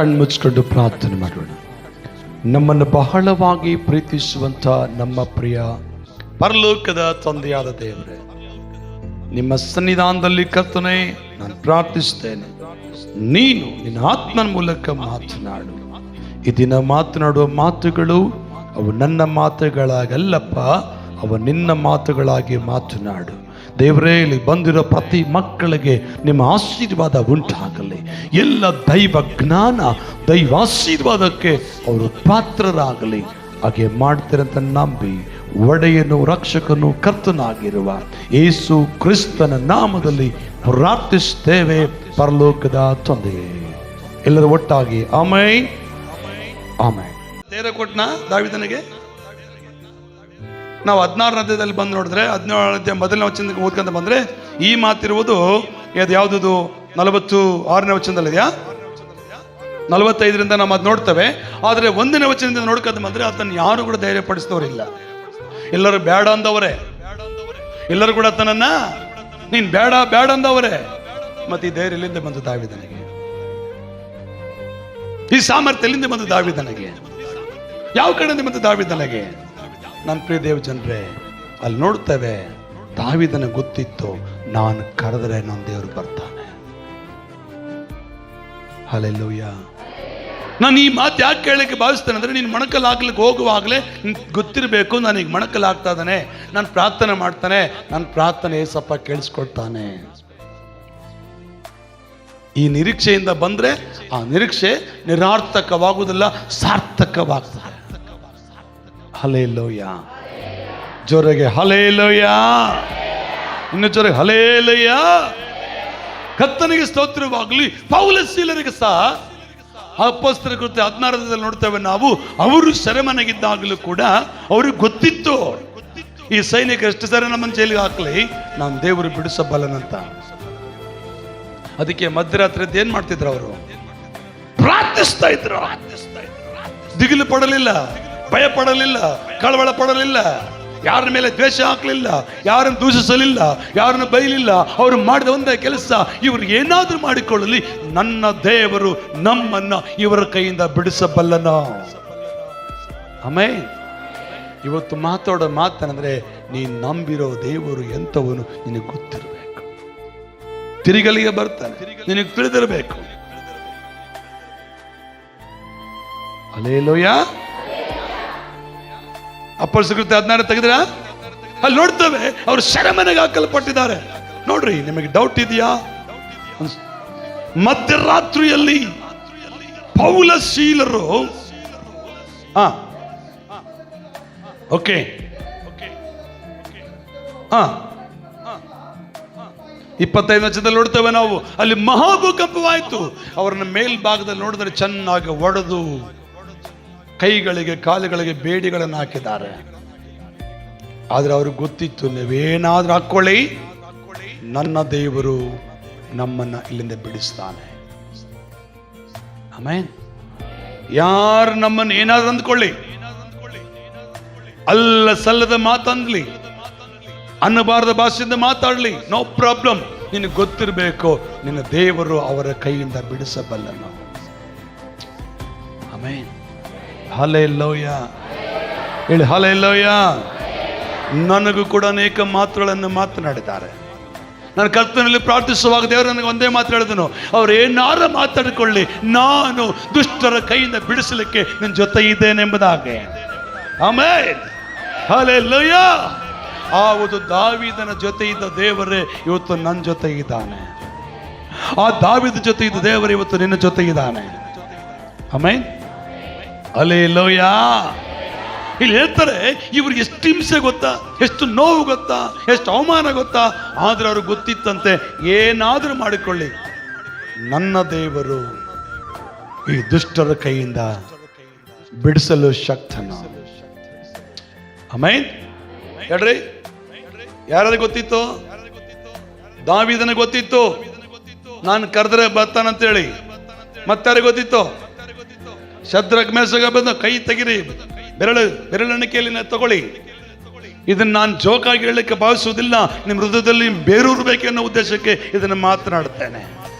ಕಣ್ಮುಚ್ಕೊಂಡು ಪ್ರಾರ್ಥನೆ ಮಾಡೋಣ. ನಮ್ಮನ್ನು ಬಹಳವಾಗಿ ಪ್ರೀತಿಸುವಂಥ ನಮ್ಮ ಪ್ರಿಯ ಪರಲೋಕದ ತಂದೆಯಾದ ದೇವರೇ, ನಿಮ್ಮ ಸನ್ನಿಧಾನದಲ್ಲಿ ಕರ್ತನೇ ನಾನು ಪ್ರಾರ್ಥಿಸ್ತೇನೆ, ನೀನು ನಿನ್ನ ಆತ್ಮನ ಮೂಲಕ ಮಾತನಾಡು. ಈ ದಿನ ಮಾತನಾಡುವ ಮಾತುಗಳು ಅವು ನನ್ನ ಮಾತುಗಳಾಗಲ್ಲಪ್ಪ, ಅವು ನಿನ್ನ ಮಾತುಗಳಾಗಿ ಮಾತನಾಡು. ದೇವರೇ, ಇಲ್ಲಿ ಬಂದಿರೋ ಪ್ರತಿ ಮಕ್ಕಳಿಗೆ ನಿಮ್ಮ ಆಶೀರ್ವಾದ ಉಂಟಾಗಲಿ. ಎಲ್ಲ ದೈವ ಜ್ಞಾನ, ದೈವಾಶೀರ್ವಾದಕ್ಕೆ ಅವರು ಪಾತ್ರರಾಗಲಿ. ಹಾಗೆ ಮಾಡ್ತೀರಂತ ನಂಬಿ ಒಡೆಯನು, ರಕ್ಷಕನು, ಕರ್ತನಾಗಿರುವ ಯೇಸು ಕ್ರಿಸ್ತನ ನಾಮದಲ್ಲಿ ಪ್ರಾರ್ಥಿಸ್ತೇವೆ ಪರಲೋಕದ ತಂದೆಯೇ. ಎಲ್ಲರೂ ಒಟ್ಟಾಗಿ ಆಮೆನ್ ಆಮೆನ್. ಧೈರ್ಯ ಕೊಟ್ನ ದಾವೀದನಿಗೆ. ನಾವು 16ನೇ ಅಧ್ಯಾಯದಲ್ಲಿ ಬಂದು ನೋಡಿದ್ರೆ, 17ನೇ ಅಧ್ಯಾಯ ಮೊದಲನೇ ವಚನಕ್ಕೆ ಓದ್ಕೊಂತ ಬಂದ್ರೆ ಈ ಮಾತಿರುವುದು ಯಾವುದು 46ನೇ ವಚನದಲ್ಲಿದೆಯಾ? 45ರಿಂದ ನಾವು ಅದು ನೋಡ್ತೇವೆ. ಆದರೆ 1ನೇ ವಚನದಿಂದ ನೋಡ್ಕೊಂತ ಬಂದ್ರೆ ಅದನ್ನು ಯಾರು ಕೂಡ ಧೈರ್ಯ ಪಡಿಸಿದವರಿಲ್ಲ. ಎಲ್ಲರೂ ಬೇಡ ಅಂದವರೇ, ಎಲ್ಲರೂ ಕೂಡ ತನ್ನನ್ನ ನೀನ್ ಬೇಡ ಬೇಡ ಅಂದವರೇ. ಮತ್ತೆ ಈ ಧೈರ್ಯ ಎಲ್ಲಿಂದ ಬಂದು ದಾವೀದನಿಗೆ? ಈ ಸಾಮರ್ಥ್ಯ ಎಲ್ಲಿಂದ ಬಂದು ದಾವೀದನಿಗೆ? ಯಾವ ಕಡೆಯಿಂದ ಬಂದು ದಾವೀದನಿಗೆ? ನನ್ನ ಪ್ರಿಯ ದೇವ ಜನರೇ, ಅಲ್ಲಿ ನೋಡ್ತೇವೆ, ದಾವೀದನ ಗೊತ್ತಿತ್ತು, ನಾನು ಕರೆದ್ರೆ ನನ್ನ ದೇವರು ಬರ್ತಾನೆ. ಹಲ್ಲೆಲೂಯ. ನಾನು ಈ ಮಾತು ಯಾಕೆ ಕೇಳಕ್ಕೆ ಭಾವಿಸ್ತೇನೆ ಅಂದ್ರೆ, ನೀನು ಮೊಣಕಲ್ ಹಾಕ್ಲಿಕ್ಕೆ ಹೋಗುವಾಗಲೇ ಗೊತ್ತಿರಬೇಕು, ನನಗೆ ಮೊಣಕಲ್ ಆಗ್ತಾ ಇದ್ದಾನೆ, ನಾನು ಪ್ರಾರ್ಥನೆ ಮಾಡ್ತಾನೆ, ನನ್ನ ಪ್ರಾರ್ಥನೆ ಏಸಪ್ಪ ಕೇಳಿಸ್ಕೊಳ್ತಾನೆ. ಈ ನಿರೀಕ್ಷೆಯಿಂದ ಬಂದ್ರೆ ಆ ನಿರೀಕ್ಷೆ ನಿರಾರ್ಥಕವಾಗುವುದಿಲ್ಲ, ಸಾರ್ಥಕವಾಗ್ತದೆ. ಹಲ್ಲೆಲೂಯ. ಜೋರಾಗಿ ಹಲ್ಲೆಲೂಯ. ಇನ್ನು ಜೋರಾಗಿ ಹಲ್ಲೆಲೂಯ. ಕರ್ತನಿಗೆ ಸ್ತೋತ್ರವಾಗಲಿ. ಪೌಲ ಶೀಲರಿಗೆ ಸಹ ಅಪೊಸ್ತಲರ ಕೃತ್ಯ 16ರಲ್ಲಿ ನೋಡ್ತೇವೆ ನಾವು, ಅವರು ಸೆರೆಮನೆಗಿದ್ದಾಗಲೂ ಕೂಡ ಅವ್ರಿಗೆ ಗೊತ್ತಿತ್ತು, ಈ ಸೈನಿಕ ಎಷ್ಟು ಸರಿ ನಮ್ಮನ್ನು ಜೈಲಿಗೆ ಹಾಕಲಿ, ನಾನು ದೇವರು ಬಿಡಿಸಬಲ್ಲನಂತ. ಅದಕ್ಕೆ ಮಧ್ಯರಾತ್ರಿ ಏನ್ ಮಾಡ್ತಿದ್ರು ಅವರು? ಪ್ರಾರ್ಥಿಸ್ತಾ ಇದ್ರು. ದಿಗಿಲು ಪಡಲಿಲ್ಲ, ಭಯ ಪಡಲಿಲ್ಲ, ಕಳವಳ ಪಡಲಿಲ್ಲ, ಯಾರ ಮೇಲೆ ದ್ವೇಷ ಹಾಕಲಿಲ್ಲ, ಯಾರನ್ನು ದೂಷಿಸಲಿಲ್ಲ, ಯಾರನ್ನು ಬೈಲಿಲ್ಲ. ಅವರು ಮಾಡಿದ ಒಂದೇ ಕೆಲಸ, ಇವರು ಏನಾದ್ರೂ ಮಾಡಿಕೊಳ್ಳಲಿ, ನನ್ನ ದೇವರು ನಮ್ಮನ್ನ ಇವರ ಕೈಯಿಂದ ಬಿಡಿಸಬಲ್ಲನ. ಆಮೆನ್. ಇವತ್ತು ಮಾತಾಡೋ ಮಾತನಂದ್ರೆ, ನೀನು ನಂಬಿರೋ ದೇವರು ಎಂತವನು ನಿನಗೆ ಗೊತ್ತಿರಬೇಕು. ತಿರುಗಲಿಗೆ ಬರ್ತಾನೆ, ನಿನಗೆ ತಿಳಿದಿರಬೇಕು. ಹಲ್ಲೆಲೂಯ. ಅಪೊಸ್ತಲರ ಕೃತ್ಯ 16 ತೆಗೆದ್ರ ಅಲ್ಲಿ ನೋಡ್ತೇವೆ, ಅವರು ಸೆರೆಮನೆಗೆ ಹಾಕಲ್ಪಟ್ಟಿದ್ದಾರೆ. ನೋಡ್ರಿ, ನಿಮಗೆ ಡೌಟ್ ಇದೆಯಾ? ಮಧ್ಯರಾತ್ರಿಯಲ್ಲಿ ಪೌಲ ಶೀಲರು ಓಕೆ 25 ವಚನದಲ್ಲಿ ನೋಡ್ತೇವೆ ನಾವು, ಅಲ್ಲಿ ಮಹಾಭೂಕಂಪವಾಯಿತು. ಅವರನ್ನ ಮೇಲ್ಭಾಗದಲ್ಲಿ ನೋಡಿದ್ರೆ ಚೆನ್ನಾಗಿ ಒಡೆದು ಕೈಗಳಿಗೆ ಕಾಲುಗಳಿಗೆ ಬೇಡಿಗಳನ್ನು ಹಾಕಿದ್ದಾರೆ. ಆದ್ರೆ ಅವ್ರಿಗೆ ಗೊತ್ತಿತ್ತು, ನೀವೇನಾದ್ರೂ ಹಾಕೊಳ್ಳಿ, ನನ್ನ ದೇವರು ನಮ್ಮನ್ನ ಇಲ್ಲಿಂದ ಬಿಡಿಸ್ತಾನೆ. ಆಮೆನ್. ಯಾರು ನಮ್ಮನ್ನು ಏನಾದ್ರೂ ಅಂದ್ಕೊಳ್ಳಿ, ಅಲ್ಲ ಸಲ್ಲದ ಮಾತಂದ್ಲಿ, ಅನ್ನಬಾರದ ಭಾಷೆಯಿಂದ ಮಾತಾಡ್ಲಿ, ನೋ ಪ್ರಾಬ್ಲಮ್. ನಿನಗೆ ಗೊತ್ತಿರಬೇಕು, ನಿನ್ನ ದೇವರು ಅವರ ಕೈಯಿಂದ ಬಿಡಿಸಬಲ್ಲನು. ಆಮೆನ್. ಹಲ್ಲೆಲೂಯ. ಹೇಳಿ ಹಲ್ಲೆಲೂಯ. ನನಗೂ ಕೂಡ ಅನೇಕ ಮಾತುಗಳನ್ನು ಮಾತನಾಡಿದ್ದಾರೆ. ನಾನು ಕರ್ತನಲ್ಲಿ ಪ್ರಾರ್ಥಿಸುವಾಗ ದೇವರು ನನಗೆ ಒಂದೇ ಮಾತು ಹೇಳಿದನು, ಅವ್ರು ಏನಾರ ಮಾತಾಡಿಕೊಳ್ಳಿ, ನಾನು ದುಷ್ಟರ ಕೈಯಿಂದ ಬಿಡಿಸಲಿಕ್ಕೆ ನಿನ್ನ ಜೊತೆ ಇದ್ದೇನೆಂಬುದಾಗೆ. ಆಮೆನ್. ಹಲ್ಲೆಲೂಯ. ಆವುದು ದಾವೀದನ ಜೊತೆ ಇದ್ದ ದೇವರೇ ಇವತ್ತು ನನ್ನ ಜೊತೆ ಇದ್ದಾನೆ. ಆ ದಾವೀದ ಜೊತೆ ಇದ್ದ ದೇವರೇ ಇವತ್ತು ನಿನ್ನ ಜೊತೆ ಇದ್ದಾನೆ. ಆಮೆನ್. ಹಲ್ಲೆಲೂಯ. ಇಲ್ಲಿ ಹೇಳ್ತಾರೆ, ಇವ್ರಿಗೆ ಎಷ್ಟು ಹಿಂಸೆ ಗೊತ್ತಾ, ಎಷ್ಟು ನೋವು ಗೊತ್ತಾ, ಎಷ್ಟು ಅವಮಾನ ಗೊತ್ತಾ. ಆದ್ರೆ ಅವ್ರಿಗೆ ಗೊತ್ತಿತ್ತಂತೆ, ಏನಾದ್ರೂ ಮಾಡಿಕೊಳ್ಳಿ, ನನ್ನ ದೇವರು ಈ ದುಷ್ಟರ ಕೈಯಿಂದ ಬಿಡಿಸಲು ಶಕ್ತನು. ಆಮೆನ್. ಹೇಳ್ರಿ, ಯಾರಿಗೆ ಗೊತ್ತಿತ್ತು? ದಾವೀದನಿಗೆ ಗೊತ್ತಿತ್ತು, ನಾನು ಕರೆದ್ರೆ ಬರ್ತಾನಂತೇಳಿ. ಮತ್ತಾರಿಗೆ ಗೊತ್ತಿತ್ತು? ಶದ್ರಕ್ ಮೇಷಕ ಬಂದು ಕೈ ತೆಗಿರಿ, ಬೆರಳೆಣಿಕೆಯಲ್ಲಿ ತಗೊಳ್ಳಿ. ಇದನ್ನು ನಾನು ಜೋಕಾಗಿ ಹೇಳಲಿಕ್ಕೆ ಭಾವಿಸುವುದಿಲ್ಲ, ನಿಮ್ಮ ಹೃದಯದಲ್ಲಿ ಬೇರೂರಬೇಕೆನ್ನೋ ಉದ್ದೇಶಕ್ಕೆ ಇದನ್ನು ಮಾತನಾಡುತ್ತೇನೆ.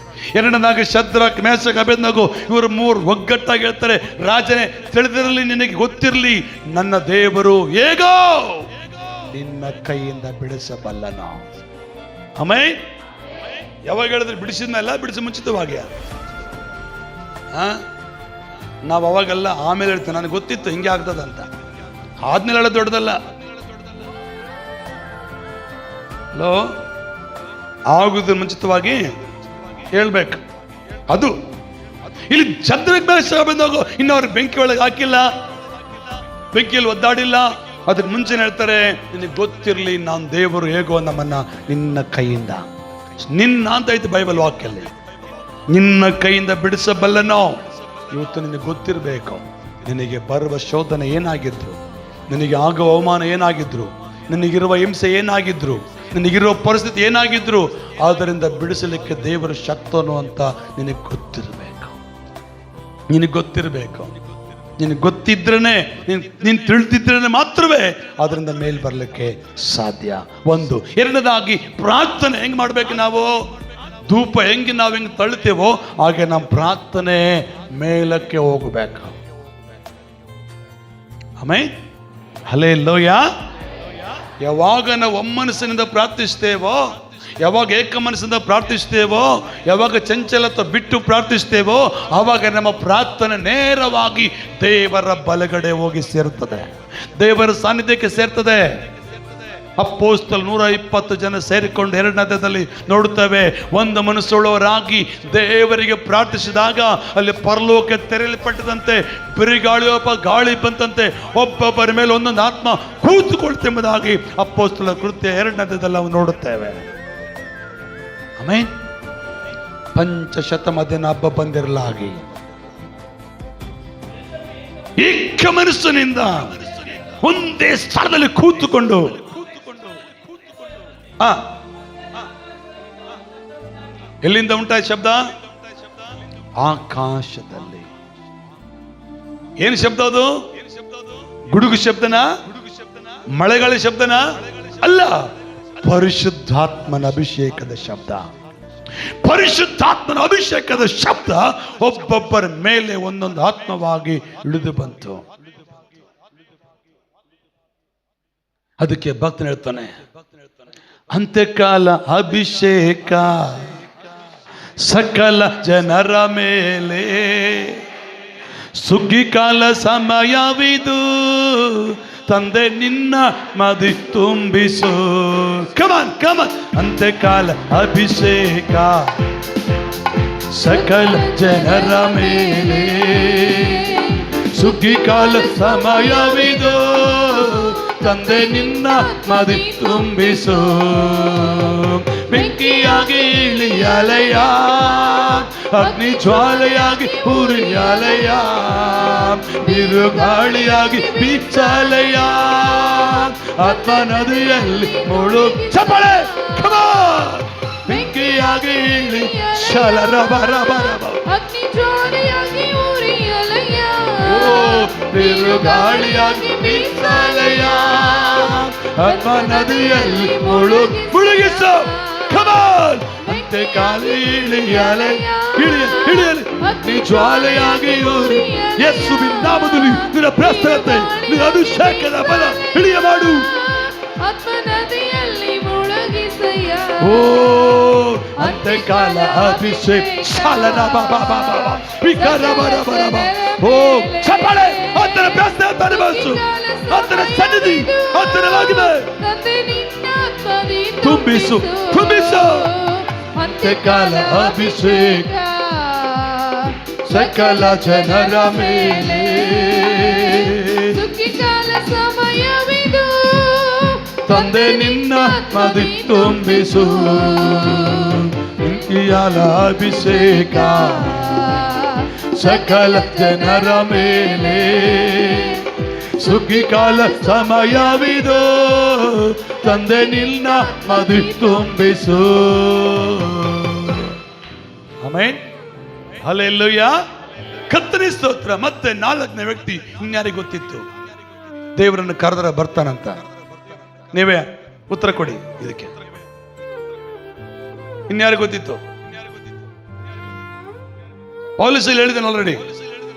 ಎರಡನೇದಾಗಿ ಶದ್ರಕ್, ಮೇಷಕ್, ಅಬೇದ್ನೆಗೋ ಇವರು ಮೂರು ಒಗ್ಗಟ್ಟಾಗಿ ಹೇಳ್ತಾರೆ, ರಾಜನೇ ತಿಳಿದಿರಲಿ, ನಿನಗೆ ಗೊತ್ತಿರಲಿ, ನನ್ನ ದೇವರು ಹೇಗೋ ನಿನ್ನ ಕೈಯಿಂದ ಬಿಡಿಸಬಲ್ಲನು. ಆಮೇಲೆ ಯಾವಾಗ ಹೇಳಿದ್ರೆ ಬಿಡಿಸಿದ್ಮೇಲೆ ಬಿಡಿಸಿ ಮುಂಚಿತವಾಗಿ ನಾವು ಅವಾಗೆಲ್ಲ ಆಮೇಲೆ ಹೇಳ್ತೇವೆ, ನನಗೆ ಗೊತ್ತಿತ್ತು ಹಿಂಗೆ ಆಗ್ತದಂತ. ಆದ್ಮೇಲೆ ಹೇಳೋದು ದೊಡ್ಡದಲ್ಲ. ಹಲೋ, ಆಗುದ್ರ ಮುಂಚಿತವಾಗಿ ಹೇಳ್ಬೇಕು. ಅದು ಇಲ್ಲಿ ಚಂದ್ರಕ್ಕೆ ಬೇರೆ ಬಂದಾಗ ಇನ್ನು ಅವ್ರಿಗೆ ಬೆಂಕಿ ಒಳಗೆ ಹಾಕಿಲ್ಲ, ಬೆಂಕಿಯಲ್ಲಿ ಒದ್ದಾಡಿಲ್ಲ. ಅದಕ್ಕೆ ಮುಂಚೆ ಹೇಳ್ತಾರೆ, ನಿನಗೆ ಗೊತ್ತಿರಲಿ ನಾನು ದೇವರು ಹೇಗೋ ನಮ್ಮನ್ನ ನಿನ್ನ ಕೈಯಿಂದ, ನಿನ್ನ ಅಂತ ಐತೆ ಬೈಬಲ್ ವಾಕ್ಯಲ್ಲಿ, ನಿನ್ನ ಕೈಯಿಂದ ಬಿಡಿಸಬಲ್ಲನೋ. ಇವತ್ತು ನಿನಗೆ ಗೊತ್ತಿರಬೇಕು, ನಿನಗೆ ಬರುವ ಶೋಧನೆ ಏನಾಗಿದ್ರು, ನಿನಗೆ ಆಗುವ ಅವಮಾನ ಏನಾಗಿದ್ರು, ನಿನಗಿರುವ ಹಿಂಸೆ ಏನಾಗಿದ್ರು, ನಿನಗಿರುವ ಪರಿಸ್ಥಿತಿ ಏನಾಗಿದ್ರು, ಆದ್ದರಿಂದ ಬಿಡಿಸಲಿಕ್ಕೆ ದೇವರ ಶಕ್ತನು ಅಂತ ನಿನಗೆ ಗೊತ್ತಿರಬೇಕು. ನಿನಗೆ ಗೊತ್ತಿರಬೇಕು. ನಿನಗೆ ಗೊತ್ತಿದ್ರೇ, ನೀನು ತಿಳಿದಿದ್ರೇ ಮಾತ್ರವೇ ಅದರಿಂದ ಮೇಲ್ ಬರಲಿಕ್ಕೆ ಸಾಧ್ಯ. ಒಂದು. ಎರಡನೇದಾಗಿ ಪ್ರಾರ್ಥನೆ ಹೆಂಗೆ ಮಾಡಬೇಕು? ನಾವು ಧೂಪ ಹೆಂಗೆ ನಾವು ಹೆಂಗೆ ತಳ್ತೇವೋ ಹಾಗೆ ನಮ್ಮ ಪ್ರಾರ್ಥನೆ ಮೇಲಕ್ಕೆ ಹೋಗಬೇಕು. ಆಮೇಲೆ ಹಲ್ಲೆಲೂಯಾ. ಯಾವಾಗ ನಾವು ಒಮ್ಮನಸ್ಸಿನಿಂದ ಪ್ರಾರ್ಥಿಸ್ತೇವೋ, ಯಾವಾಗ ಏಕ ಮನಸ್ಸಿಂದ ಪ್ರಾರ್ಥಿಸ್ತೇವೋ, ಯಾವಾಗ ಚಂಚಲತ್ವ ಬಿಟ್ಟು ಪ್ರಾರ್ಥಿಸ್ತೇವೋ, ಆವಾಗ ನಮ್ಮ ಪ್ರಾರ್ಥನೆ ನೇರವಾಗಿ ದೇವರ ಬಲಗಡೆ ಹೋಗಿ ಸೇರುತ್ತದೆ, ದೇವರ ಸಾನ್ನಿಧ್ಯಕ್ಕೆ ಸೇರ್ತದೆ. ಅಪೊಸ್ತಲರು 120 ಜನ ಸೇರಿಕೊಂಡು 2ನೇ ಅಧ್ಯಾಯದಲ್ಲಿ ನೋಡುತ್ತೇವೆ. ಒಂದು ಮನಸ್ಸುಳ್ಳವರಾಗಿ ದೇವರಿಗೆ ಪ್ರಾರ್ಥಿಸಿದಾಗ ಅಲ್ಲಿ ಪರಲೋಕ ತೆರೆಯಲ್ಪಟ್ಟದಂತೆ, ಬಿರುಗಾಳಿಯೊಬ್ಬ ಗಾಳಿ ಬಂತಂತೆ, ಒಬ್ಬೊಬ್ಬರ ಮೇಲೆ ಒಂದೊಂದು ಆತ್ಮ ಕೂತುಕೊಳ್ತೆಂಬುದಾಗಿ ಅಪೊಸ್ತಲರ ಕೃತ್ಯ 2ನೇ ಅಧ್ಯಾಯದಲ್ಲಿ ನಾವು ನೋಡುತ್ತೇವೆ. ಆಮೇಲೆ ಪಂಚಶತಮದಿನ ಹಬ್ಬ ಬಂದಿರಲಾಗಿ ಏಕ ಮನಸ್ಸಿನಿಂದ ಒಂದೇ ಸ್ಥಳದಲ್ಲಿ ಕೂತುಕೊಂಡು ಎಲ್ಲಿಂದ ಉಂಟಾಯ್ತು ಶಬ್ದ? ಆಕಾಶದಲ್ಲಿ. ಏನು ಶಬ್ದ ಅದು? ಗುಡುಗು ಶಬ್ದನ? ಮಳೆಗಾಳಿ ಶಬ್ದನ? ಅಲ್ಲ, ಪರಿಶುದ್ಧಾತ್ಮನ ಅಭಿಷೇಕದ ಶಬ್ದ. ಪರಿಶುದ್ಧಾತ್ಮನ ಅಭಿಷೇಕದ ಶಬ್ದ ಒಬ್ಬೊಬ್ಬರ ಮೇಲೆ ಒಂದೊಂದು ಆತ್ಮವಾಗಿ ಇಳಿದು ಬಂತು. ಅದಕ್ಕೆ ಭಕ್ತನ ಹೇಳ್ತಾನೆ, ಅಂತ್ಯಕಾಲ ಅಭಿಷೇಕ ಸಕಲ ಜನರ ಮೇಲೆ, ಸುಗ್ಗಿಕಾಲ ಸಮಯವಿದು, ತಂದೆ ನಿನ್ನ ಮದಿ ತುಂಬಿಸು. ಕಮಾನ್ ಕಮಾನ್. ಅಂತ್ಯಕಾಲ ಅಭಿಷೇಕ ಸಕಲ ಜನರ ಮೇಲೆ, ಸುಗ್ಗಿಕಾಲ ಸಮಯವಿದು, ತಂದೆ ನಿನ್ನ ಮದಿ ತುಂಬಿಸು. ಬೆಂಕಿಯಾಗಿ ಇಳಿಯಲಯ, ಅಗ್ನಿ ಜ್ವಾಲೆಯಾಗಿ ಉರಿಯಲಯ, ಬಿರುಗಾಳಿಯಾಗಿ ಬೀಚಲಯ, ಆತ್ಮ ನದಿಯಲ್ಲಿ ಮುಳು. ಚಪ್ಪಳೆ. ಬೆಂಕಿಯಾಗಿ ಇಳಿ ಶಲರ ಬರ ಬರ, ಅಗ್ನಿ ಜ್ವಾಲೆಯಾಗಿ ಉರಿಯಲಯ, ಬಿರುಗಾಳಿಯಾಗಿ ಬೀಚಲಯ, ಆತ್ಮ ನದಿಯಲ್ಲಿ ಮುಳುಗಿಸು. ಕಮಾನ್. ಅಂತ್ಯಕಾಲ ಇಳಿಯಲಯ, ಇಳಿಯಲಿ ಅಗ್ನಿ ಜ್ವಾಲೆಯಾಗಿ ಉರಿ. ಯೇಸುವಿನ ನಾಮದಲ್ಲಿ ನಿನ್ನ ಪ್ರಸ್ತುತತೆ, ನಿನ್ನ ಅಭಿಷೇಕದ ಬಲ ಇಳಿಯ ಮಾಡು. ಆತ್ಮ ನದಿಯಲ್ಲಿ ಮುಳುಗಿಸಯ್ಯ. ಓ ಅಂತ್ಯಕಾಲ ಅಭಿಷೇಕ ಶಾಲನ ಬಾಬಾ ಬಾಬಾ ವಿಕಾರ ಬರ ಬರ ಬಾ. ಓ ಚಪ್ಪಳೆ. ಆತನ ಪ್ರಸ್ತುತ ಅನುಭವಿಸು, ಆತನ ಸನ್ನಿಧಿ, ಆತನ ಮಹಿಮೆ ತುಂಬಿಸು ತುಂಬಿಸು. ಅಂತ್ಯಕಾಲ ಅಭಿಷೇಕ ಸಕಲ ಜನರ ಮೇಲೆ, ಸುಗ್ಗಿಕಾಲ ಸಮಯವಿದು, ತಂದೆ ನಿನ್ನ ಮದಿ ತುಂಬಿಸು. ಅಂತ್ಯಕಾಲ ಅಭಿಷೇಕ ಸಕಲ ಜನರ ಮೇಲೆ, ಸುಗ್ಗಿಕಾಲ ಸಮಯವಿದು, ತಂದೆ ನಿನ್ನ ಮದಿ ತುಂಬಿಸು. ಆಮೆನ್. ಹಲ್ಲೆಲೂಯಾ. ಕರ್ತನೇ ಸ್ತೋತ್ರ. ಮತ್ತೆ 4ನೇ ವ್ಯಕ್ತಿ ಇನ್ಯಾರಿಗೆ ಗೊತ್ತಿತ್ತು ದೇವರನ್ನು ಕರೆದರೆ ಬರ್ತಾನಂತ? ನೀವೇ ಉತ್ತರ ಕೊಡಿ ಇದಕ್ಕೆ. ಇನ್ಯಾರಿಗೆ ಗೊತ್ತಿತ್ತು? ಪೌಲುಸಲ್ಲಿ ಹೇಳಿದ್ದೇನೆ ಆಲ್ರೆಡಿ.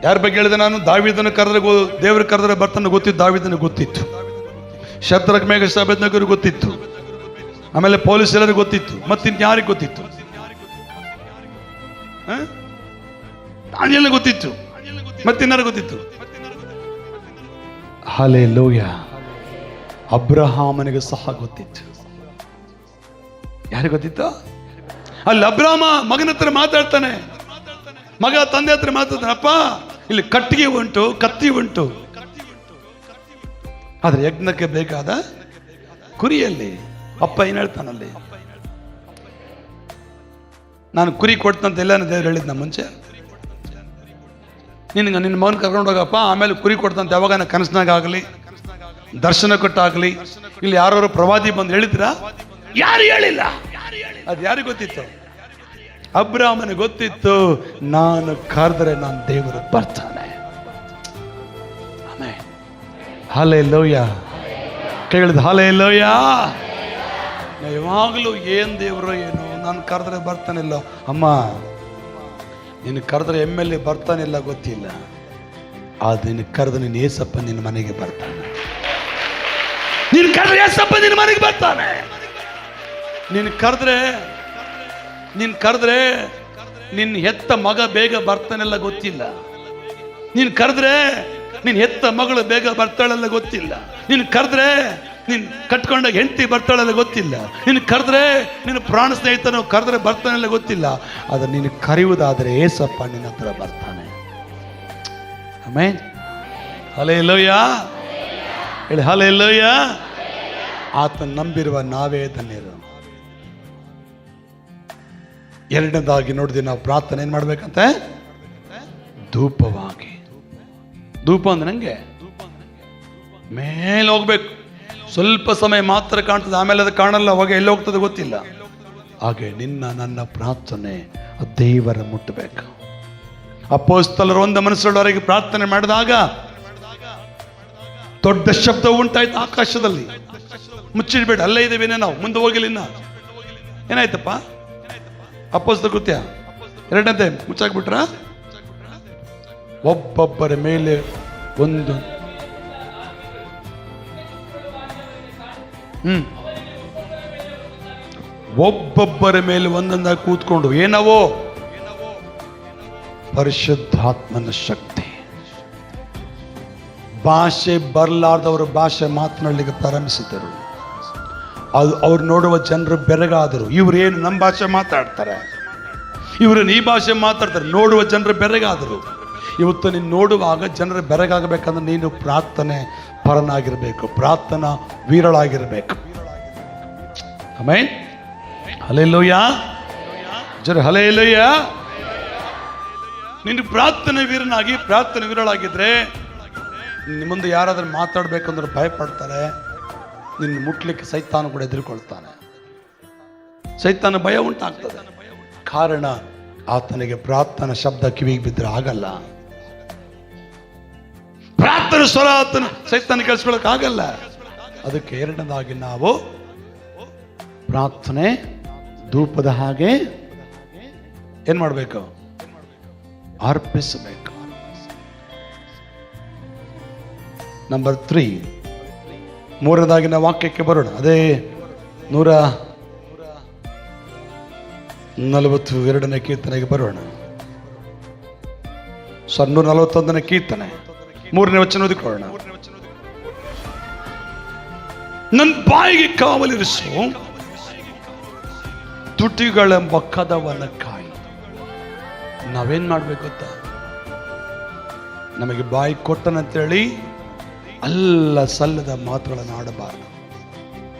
ಯಾರ ಬಗ್ಗೆ ಹೇಳಿದೆ ನಾನು? ದಾವೀದನ ಕರೆದ್ರೆ ದೇವರು ಕರೆದ್ರೆ ಬರ್ತಾನೆ ಗೊತ್ತಿತ್ತು, ದಾವೀದನ ಗೊತ್ತಿತ್ತು. ಶದ್ರಕ್ ಮೇಘ ಅಬೇದ್ನೆಗೋರು ಗೊತ್ತಿತ್ತು. ಆಮೇಲೆ ಪೌಲುಸ್ ಎಲ್ಲರಿಗೂ ಗೊತ್ತಿತ್ತು. ಮತ್ತಿನ್ ಯಾರಿಗೆ ಗೊತ್ತಿತ್ತು? ದಾನಿಯೇಲನಿಗೆ ಗೊತ್ತಿತ್ತು. ಮತ್ತಿನ್ನಾರು ಗೊತ್ತಿತ್ತು? ಹಲ್ಲೆಲೂಯಾ. ಅಬ್ರಹಾಮನಿಗೆ ಸಹ ಗೊತ್ತಿತ್ತು. ಯಾರಿಗೆ ಗೊತ್ತಿತ್ತು? ಅಲ್ಲಿ ಅಬ್ರಾಮ ಮಗನ ಹತ್ರ ಮಾತಾಡ್ತಾನೆ. ಮಗ ತಂದೆ ಹತ್ರ ಮಾತಾಡ್ತಾನೆ, ಅಪ್ಪ ಇಲ್ಲಿ ಕಟ್ಟಿಗೆ ಉಂಟು, ಕತ್ತಿ ಉಂಟು, ಆದ್ರೆ ಯಜ್ಞಕ್ಕೆ ಬೇಕಾದ ಕುರಿಯಲ್ಲಿ. ಅಪ್ಪ ಏನ್ ಹೇಳ್ತಾನಲ್ಲಿ? ನಾನು ಕುರಿ ಕೊಡ್ತಂತ ಎಲ್ಲ ದೇವ್ರು ಹೇಳಿದ್ನ ಮುಂಚೆ. ನಿನ್ನ ಮಗನ ಕರ್ಕೊಂಡು ಹೋಗಪ್ಪ, ಆಮೇಲೆ ಕುರಿ ಕೊಡ್ತಂತ ಯಾವಾಗ ಕನಸಿನಾಗ ಆಗಲಿ, ದರ್ಶನ ಕೊಟ್ಟಾಗಲಿ, ಇಲ್ಲಿ ಯಾರು ಪ್ರವಾದಿ ಬಂದು ಹೇಳಿದ್ರ? ಯಾರು ಹೇಳಿಲ್ಲ. ಅದು ಯಾರಿಗೆ ಗೊತ್ತಿತ್ತು? ಅಬ್ರಾಮನಿಗೆ ಗೊತ್ತಿತ್ತು, ನಾನು ಕರೆದ್ರೆ ನಾನು ದೇವರು ಬರ್ತಾನೆ. ಆಮೇಲೆ ಹಲ್ಲೆಲೂಯಾ. ಕೇಳಿದ ಹಲ್ಲೆಲೂಯಾ. ಯಾವಾಗಲೂ ಏನ್ ದೇವರು ಏನು, ನಾನು ಕರೆದ್ರೆ ಬರ್ತಾನಿಲ್ಲ. ಅಮ್ಮ ನಿನ್ನ ಕರೆದ್ರೆ MLA ಬರ್ತಾನಿಲ್ಲ ಗೊತ್ತಿಲ್ಲ, ಆದ್ರೆ ನಿನ್ನ ಕರೆದ್ರೆ ನೀನು ಏಸಪ್ಪ ನಿನ್ನ ಮನೆಗೆ ಬರ್ತಾನೆ. ನೀನು ಕರೆದ್ರೆ ಏಸಪ್ಪ ನಿನ್ನ ಮನೆಗೆ ಬರ್ತಾನೆ. ನೀನು ಕರೆದ್ರೆ ನಿನ್ನ ಹೆತ್ತ ಮಗ ಬೇಗ ಬರ್ತಾನೆಲ್ಲ ಗೊತ್ತಿಲ್ಲ. ನೀನು ಕರೆದ್ರೆ ನಿನ್ನ ಹೆತ್ತ ಮಗಳು ಬೇಗ ಬರ್ತಾಳೆಲ್ಲ ಗೊತ್ತಿಲ್ಲ. ನೀನು ಕರೆದ್ರೆ ನೀನು ಕಟ್ಕೊಂಡಾಗ ಹೆಂಡತಿ ಬರ್ತಾಳೆಲ್ಲ ಗೊತ್ತಿಲ್ಲ. ನೀನು ಕರೆದ್ರೆ ನಿನ್ನ ಪ್ರಾಣ ಸ್ನೇಹಿತನು ಕರೆದ್ರೆ ಬರ್ತಾನೆಲ್ಲ ಗೊತ್ತಿಲ್ಲ. ಆದ್ರೆ ನೀನು ಕರೆಯುವುದಾದ್ರೆ ಏಸಪ್ಪ ನಿನ್ನ ಹತ್ರ ಬರ್ತಾನೆ. ಆಮೆನ್. ಹಲ್ಲೆಲೂಯಾ. ಹೇಳಿ ಹಲ್ಲೆಲೂಯಾ. ಆತನ ನಂಬಿರುವ ನಾವೇ ಧನ್ಯರು. ಎರಡನೇದಾಗಿ ನೋಡಿದ್ವಿ ನಾವು ಪ್ರಾರ್ಥನೆ ಏನ್ ಮಾಡ್ಬೇಕಂತೆ? ಧೂಪವಾಗಿ. ಧೂಪ ಅಂದ್ರೆ ನಂಗೆ ಮೇಲೆ ಹೋಗ್ಬೇಕು. ಸ್ವಲ್ಪ ಸಮಯ ಮಾತ್ರ ಕಾಣ್ತದೆ, ಆಮೇಲೆ ಅದು ಕಾಣಲ್ಲ, ಅವಾಗ ಎಲ್ಲಿ ಹೋಗ್ತದೆ ಗೊತ್ತಿಲ್ಲ. ಹಾಗೆ ನನ್ನ ಪ್ರಾರ್ಥನೆ ದೇವರ ಮುಟ್ಟಬೇಕು. ಅಪೊಸ್ತಲರು ಒಂದು ಮನಸ್ಸುಳ್ಳವರಿಗೆ ಪ್ರಾರ್ಥನೆ ಮಾಡಿದಾಗ ದೊಡ್ಡ ಶಬ್ದ ಉಂಟಾಯ್ತು ಆಕಾಶದಲ್ಲಿ. ಮುಚ್ಚಿಡ್ಬೇಡ, ಅಲ್ಲೇ ಇದ್ದೇವೇನೆ ನಾವು, ಮುಂದೆ ಹೋಗಿಲ್ಲ. ಇನ್ನ ಏನಾಯ್ತಪ್ಪ? ಅಪೊಸ್ತಲ ಕೃತ್ಯ 2ನೇ ಮುಚ್ಚಾಕ್ಬಿಟ್ರ. ಒಬ್ಬೊಬ್ಬರ ಮೇಲೆ ಒಂದು ಒಬ್ಬೊಬ್ಬರ ಮೇಲೆ ಒಂದೊಂದಾಗಿ ಕೂತ್ಕೊಂಡು, ಏನವೋ ಪರಿಶುದ್ಧಾತ್ಮನ ಶಕ್ತಿ. ಭಾಷೆ ಬರಲಾರ್ದವರು ಭಾಷೆ ಮಾತನಾಡಲಿಕ್ಕೆ ಪ್ರಾರಂಭಿಸಿದರು. ಅದು ಅವ್ರು ನೋಡುವ ಜನರು ಬೆರಗಾದರು. ಇವ್ರೇನು ನಮ್ಮ ಭಾಷೆ ಮಾತಾಡ್ತಾರೆ, ಇವ್ರೇನು ಈ ಭಾಷೆ ಮಾತಾಡ್ತಾರೆ. ನೋಡುವ ಜನರು ಬೆರಗಾದರು. ಇವತ್ತು ನೀನು ನೋಡುವಾಗ ಜನರು ಬೆರಗಾಗಬೇಕಂದ್ರೆ ನೀನು ಪ್ರಾರ್ಥನೆ ಪರನಾಗಿರ್ಬೇಕು, ಪ್ರಾರ್ಥನಾ ವೀರಳಾಗಿರ್ಬೇಕು. ಆಮೆನ್. ಹಲ್ಲೆಲೂಯಾ. ಜರ ಹಲ್ಲೆಲೂಯಾ. ನೀನು ಪ್ರಾರ್ಥನೆ ವೀರನಾಗಿ ಪ್ರಾರ್ಥನೆ ವೀರಳಾಗಿದ್ರೆ ನಿಮ್ಮ ಮುಂದೆ ಯಾರಾದ್ರೂ ಮಾತಾಡ್ಬೇಕಂದ್ರೆ ಭಯಪಡ್ತಾರೆ. ನಿನ್ನ ಮುಟ್ಲಿಕ್ಕೆ ಸೈತಾನ ಕೂಡ ಎದುರುಕೊಳ್ತಾನೆ. ಸೈತಾನ ಭಯ ಉಂಟಾಗ್ತದೆ. ಕಾರಣ ಆತನಿಗೆ ಪ್ರಾರ್ಥನಾ ಶಬ್ದ ಕಿವಿಗೆ ಬಿದ್ದರೆ ಆಗಲ್ಲ. ಪ್ರಾರ್ಥನೆ ಸ್ವರ ಆತನ ಸೈತಾನ ಕೇಳಿಸ್ಕೊಳಕ್ ಆಗಲ್ಲ. ಅದಕ್ಕೆ ಎರಡನೇದಾಗಿ ನಾವು ಪ್ರಾರ್ಥನೆ ಧೂಪದ ಹಾಗೆ ಏನ್ ಮಾಡ್ಬೇಕು? ಅರ್ಪಿಸಬೇಕು. ನಂಬರ್ 3, ಮೂರನೇದಾಗಿನ ವಾಕ್ಯಕ್ಕೆ ಬರೋಣ. ಅದೇ 142ನೇ ಕೀರ್ತನೆಗೆ ಬರೋಣ. 141ನೇ ಕೀರ್ತನೆ 3ನೇ ವಚನ ಓದಿಕೊಳ್ಳೋಣ. ನನ್ನ ಬಾಯಿಗೆ ಕಾವಲಿರಿಸು, ತುಟಿಗಳೆಂಬ ಕದವನ ಕಾಯಿ. ನಾವೇನ್ ಮಾಡ್ಬೇಕು ಗೊತ್ತಾ? ನಮಗೆ ಬಾಯಿ ಕೊಟ್ಟನಂತೇಳಿ ಅಲ್ಲ ಸಲ್ಲದ ಮಾತುಗಳನ್ನು ಆಡಬಾರದು.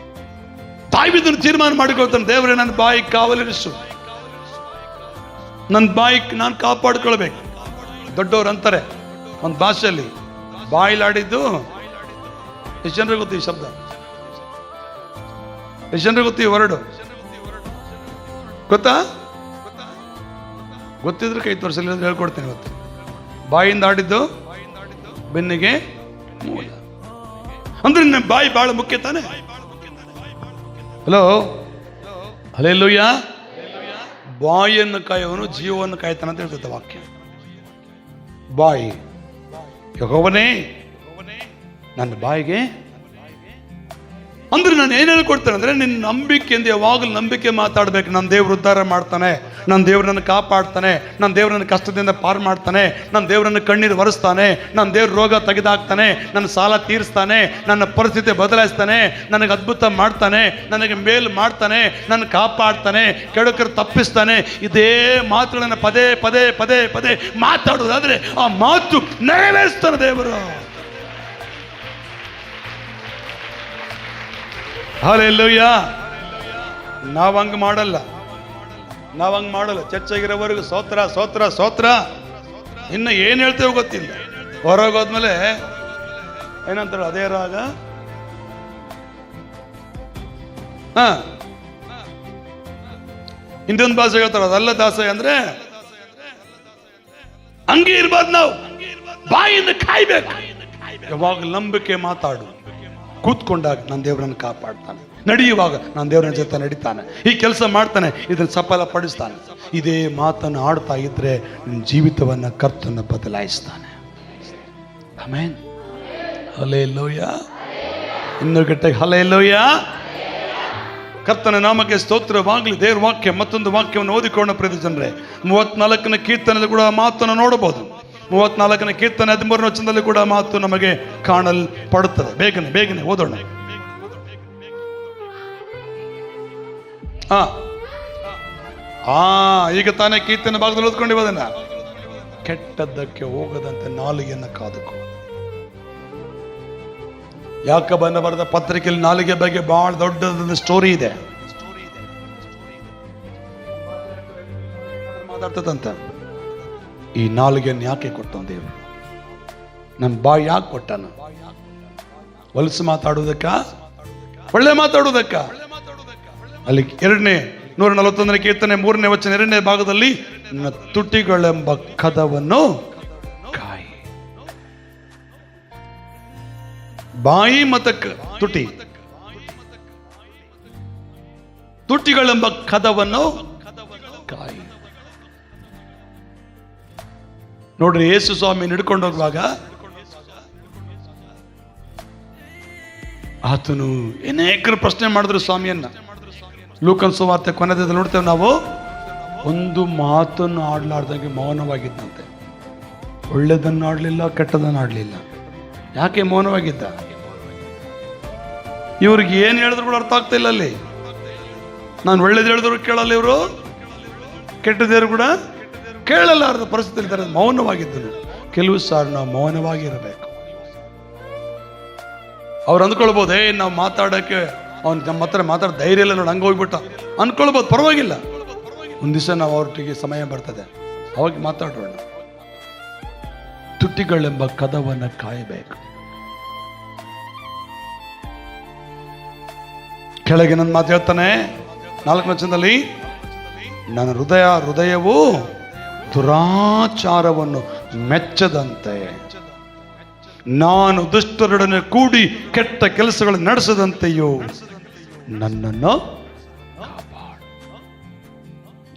ತಾಯಿದನ್ನು ತೀರ್ಮಾನ ಮಾಡಿಕೊಳ್ತಾನೆ, ದೇವರೇ ನನ್ನ ಬಾಯಿ ಕಾವಲಿರಿಸು, ನನ್ನ ಬಾಯಿ ನಾನು ಕಾಪಾಡ್ಕೊಳ್ಬೇಕು. ದೊಡ್ಡವರು ಅಂತಾರೆ ಒಂದು ಭಾಷೆಯಲ್ಲಿ, ಬಾಯಿಲಾಡಿದ್ದು ಎಷ್ಟು ಜನರಿಗೆ ಗೊತ್ತಿ ಈ ಶಬ್ದ? ಎಷ್ಟು ಜನರಿಗೆ ಗೊತ್ತಿ ಈ ವರ್ಡ್? ಗೊತ್ತಾ? ಗೊತ್ತಿದ್ರೆ ಕೈ ತೋರಿಸಲಿ ಹೇಳ್ಕೊಡ್ತೇನೆ. ಇವತ್ತು ಬಾಯಿಂದ ಆಡಿದ್ದು ಬೆನ್ನಿಗೆ ಮೂಲ. ಅಂದ್ರೆ ನನ್ನ ಬಾಯಿ ಬಹಳ ಮುಖ್ಯ ತಾನೆ. Hello, hallelujah. ಬಾಯಿಯನ್ನು ಕಾಯುವನು ಜೀವವನ್ನು ಕಾಯ್ತಾನೆ ಅಂತ ಹೇಳ್ತದೆ ವಾಕ್ಯ. ಬಾಯಿ, ಯೆಹೋವನೇ ನನ್ನ ಬಾಯಿಗೆ ಅಂದ್ರೆ ನಾನು ಏನು ಹೇಳ್ಕೊಡ್ತೇನೆ ಅಂದ್ರೆ, ನಿನ್ನ ನಂಬಿಕೆಯಿಂದ ಯಾವಾಗಲೂ ನಂಬಿಕೆ ಮಾತಾಡ್ಬೇಕು. ನನ್ನ ದೇವ್ರು ಉದ್ಧಾರ ಮಾಡ್ತಾನೆ, ನನ್ನ ದೇವ್ರು ನನ್ನ ಕಾಪಾಡ್ತಾನೆ, ನನ್ನ ದೇವ್ರು ನನ್ನ ಕಷ್ಟದಿಂದ ಪಾರು ಮಾಡ್ತಾನೆ, ನನ್ನ ದೇವ್ರನ್ನ ಕಣ್ಣೀರು ಒರೆಸ್ತಾನೆ, ನನ್ನ ದೇವ್ರ ರೋಗ ತೆಗೆದಾಕ್ತಾನೆ, ನನ್ನ ಸಾಲ ತೀರಿಸ್ತಾನೆ, ನನ್ನ ಪರಿಸ್ಥಿತಿ ಬದಲಾಯಿಸ್ತಾನೆ, ನನಗೆ ಅದ್ಭುತ ಮಾಡ್ತಾನೆ, ನನಗೆ ಮೇಲು ಮಾಡ್ತಾನೆ, ನನ್ನ ಕಾಪಾಡ್ತಾನೆ, ಕೆಡುಕರು ತಪ್ಪಿಸ್ತಾನೆ. ಇದೇ ಮಾತುಗಳನ್ನು ಪದೇ ಪದೇ ಪದೇ ಪದೇ ಮಾತಾಡೋದಾದ್ರೆ ಆ ಮಾತು ನೆರವೇರಿಸ್ತಾನೆ ದೇವರು. ಹಲ್ಲೆಲೂಯಾ. ನಾವು ಹಂಗೆ ಮಾಡಲ್ಲ, ಚರ್ಚಾಗಿರೋವರೆಗೂ ಸ್ತೋತ್ರ ಸ್ತೋತ್ರ ಸ್ತೋತ್ರ. ಇನ್ನು ಏನು ಹೇಳ್ತೇವೆ ಗೊತ್ತಿಲ್ಲ. ಹೊರಗೋದ್ಮೇಲೆ ಏನಂತಾರೆ, ಅದೇ ರಾಗ, ಇನ್ನೊಂದು ಭಾಷೆ ಹೇಳ್ತಾರೆ, ಅದಲ್ಲ ದಾಸೆ ಅಂದ್ರೆ ಹಂಗೆ ಇರ್ಬಾರ್ದು. ನಾವು ಬಾಯಿಂದ ಕಾಯ್ಬೇಕು. ಯಾವಾಗ ನಂಬಿಕೆ ಮಾತಾಡು. ಕೂತ್ಕೊಂಡಾಗ ನನ್ನ ದೇವರನ್ನು ಕಾಪಾಡ್ತಾನೆ, ನಡೆಯುವಾಗ ನನ್ನ ದೇವರನ್ನ ಜೊತೆ ನಡೀತಾನೆ, ಈ ಕೆಲಸ ಮಾಡ್ತಾನೆ, ಇದನ್ನು ಸಫಲ ಪಡಿಸ್ತಾನೆ. ಇದೇ ಮಾತನ್ನು ಆಡ್ತಾ ಇದ್ರೆ ನಿನ್ನ ಜೀವಿತವನ್ನು ಕರ್ತನ ಬದಲಾಯಿಸ್ತಾನೆ. ಆಮೆನ್. ಹಲ್ಲೆಲೂಯಾ. ಇನ್ನೂ ಗಟ್ಟಿಯಾಗಿ ಹಲ್ಲೆಲೂಯಾ. ಕರ್ತನ ನಾಮಕ್ಕೆ ಸ್ತೋತ್ರವಾಗಲಿ. ದೇವರ ವಾಕ್ಯ, ಮತ್ತೊಂದು ವಾಕ್ಯವನ್ನು ಓದಿಕೊಂಡ ಪ್ರಿಯ ಜನರೇ, 34ನೇ ಕೀರ್ತನೆಯಲ್ಲಿ ಕೂಡ ಮಾತನ್ನು ನೋಡಬಹುದು. 34ನೇ ಕೀರ್ತನೆ 13ನೇ ವಚನದಲ್ಲಿ ಕೂಡ ಮಾತು ನಮಗೆ ಕಾಣಲ್ಪಡುತ್ತದೆ. ಬೇಗನೆ ಓದೋಣ. ಈಗ ತಾನೇ ಕೀರ್ತನೆ ಭಾಗದಲ್ಲಿ ಓದ್ಕೊಂಡಿರೋದನ್ನ, ಕೆಟ್ಟದ್ದಕ್ಕೆ ಹೋಗದಂತೆ ನಾಲಿಗೆಯನ್ನು ಕಾದುಕೋ. ಯಾಕೋಬನ ಬರೆದ ಪತ್ರಿಕೆಯಲ್ಲಿ ನಾಲಿಗೆ ಬಗ್ಗೆ ಬಹಳ ದೊಡ್ಡದೊಂದು ಸ್ಟೋರಿ ಇದೆ. ಮಾತಾಡ್ತದಂತ. ಈ ನಾಲಿಗೆಯನ್ನು ಯಾಕೆ ಕೊಟ್ಟನು ದೇವರು? ನಮ್ಮ ಬಾಯಿ ಯಾಕೆ ಕೊಟ್ಟನು? ಹೊಲಸು ಮಾತಾಡುವುದಕ್ಕ, ಒಳ್ಳೆ ಮಾತಾಡುವುದಕ್ಕ? ಅಲ್ಲಿ 141ನೇ ಕೀರ್ತನೆ 3ನೇ ವಚನ 2ನೇ ಭಾಗದಲ್ಲಿ, ನನ್ನ ತುಟಿಗಳೆಂಬ ಕದವನ್ನು ಕಾಯಿ. ಬಾಯಿ ಮತ್ತು ತುಟಿ, ತುಟಿಗಳೆಂಬ ಕದವನ್ನು ಕಾಯಿ. ನೋಡ್ರಿ, ಯೇಸು ಸ್ವಾಮಿ ನಡ್ಕೊಂಡು ಹೋಗುವಾಗ ಆತನು ಅನೇಕರು ಪ್ರಶ್ನೆ ಮಾಡಿದ್ರು ಸ್ವಾಮಿಯನ್ನ. ಲೂಕನ ಸುವಾರ್ತೆ ಕೊನೆಯಲ್ಲಿ ನೋಡ್ತೇವೆ ನಾವು, ಒಂದು ಮಾತನ್ನು ಆಡ್ಲಾರ್ದಂಗೆ ಮೌನವಾಗಿದ್ದಂತೆ. ಒಳ್ಳೆದನ್ನು ಆಡ್ಲಿಲ್ಲ, ಕೆಟ್ಟದನ್ನು ಆಡ್ಲಿಲ್ಲ. ಯಾಕೆ ಮೌನವಾಗಿದ್ದ? ಇವ್ರಿಗೆ ಏನು ಹೇಳಿದ್ರು ಕೂಡ ಅರ್ಥ ಆಗ್ತಾ ಇಲ್ಲ. ಅಲ್ಲಿ ನಾನು ಒಳ್ಳೇದು ಹೇಳಿದ್ರು ಕೇಳಲ್ಲ, ಇವರು ಕೆಟ್ಟದೇರು ಕೂಡ ಕೇಳಲಾರದ ಪರಿಸ್ಥಿತಿ ಇದ್ದಾರೆ. ಮೌನವಾಗಿದ್ದನು. ಕೆಲವು ಸಾರಿ ನಾವು ಮೌನವಾಗಿರಬೇಕು. ಅವ್ರು ಅಂದ್ಕೊಳ್ಬೋದು, ನಾವು ಮಾತಾಡೋಕ್ಕೆ ಅವ್ನು ನಮ್ಮ ಹತ್ರ ಮಾತಾಡೋ ಧೈರ್ಯ ಇಲ್ಲ ನೋಡಿ, ಹಂಗೆ ಹೋಗ್ಬಿಟ್ಟ ಅನ್ಕೊಳ್ಬೋದು. ಪರವಾಗಿಲ್ಲ, ಒಂದು ದಿವಸ ನಾವು ಅವ್ರೊಟ್ಟಿಗೆ ಸಮಯ ಬರ್ತದೆ, ಅವಾಗ ಮಾತಾಡೋಣ. ತುಟಿಗಳೆಂಬ ಕದವನ್ನು ಕಾಯಬೇಕು. ಕೆಳಗೆ ನನ್ನ ಮಾತು ಹೇಳ್ತಾನೆ 4ನೇ ವಚನದಲ್ಲಿ, ನನ್ನ ಹೃದಯವು ದುರಾಚಾರವನ್ನು ಮೆಚ್ಚದಂತೆ, ನಾನು ದುಷ್ಟರೊಡನೆ ಕೂಡಿ ಕೆಟ್ಟ ಕೆಲಸಗಳನ್ನು ನಡೆಸದಂತೆಯೋ ನನ್ನನ್ನು ಕಾಪಾಡು.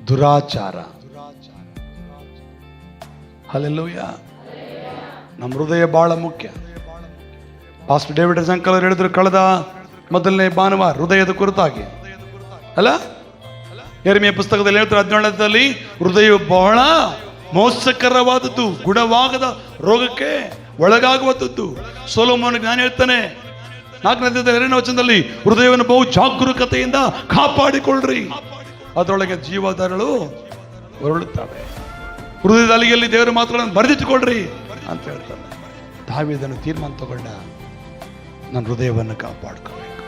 ದುರಾಚಾರ. ಹಲ್ಲೆಲೂಯಾ. ನಮ್ಮ ಹೃದಯ ಬಹಳ ಮುಖ್ಯ. ಪಾಸ್ಟರ್ ಡೇವಿಡ್ ಸಂಕಲ್ ಅವರು ಹೇಳಿದ್ರು ಕಳೆದ ಮೊದಲನೇ ಭಾನುವಾರ ಹೃದಯದ ಕುರಿತಾಗಿ ಅಲ್ಲ. ಯೆರೆಮೀಯ ಪುಸ್ತಕದಲ್ಲಿ ಹೇಳ್ತಾರೆ 17ನೇದಲ್ಲಿ, ಹೃದಯವು ಬಹಳ ಮೋಸಕರವಾದದ್ದು, ಗುಣವಾಗದ ರೋಗಕ್ಕೆ ಒಳಗಾಗುವಂಥದ್ದು. ಸೊಲೊಮೋನಿಗೆ ನಾನು ಹೇಳ್ತಾನೆ 4ನೇ 2ನೇ ವಚನದಲ್ಲಿ, ಹೃದಯವನ್ನು ಬಹು ಜಾಗರೂಕತೆಯಿಂದ ಕಾಪಾಡಿಕೊಳ್ಳ್ರಿ, ಅದರೊಳಗೆ ಜೀವಾಧಾರಗಳು ಹೊರಳುತ್ತವೆ. ಹೃದಯದ ಅಲಿಗೆಯಲ್ಲಿ ದೇವರ ಮಾತುಗಳನ್ನು ಬರೆದಿಟ್ಟುಕೊಳ್ರಿ ಅಂತ ಹೇಳ್ತಾರೆ. ದಾವೀದನು ತೀರ್ಮಾನ ತಗೊಂಡ, ನನ್ನ ಹೃದಯವನ್ನು ಕಾಪಾಡಿಕೊಳ್ಳಬೇಕು,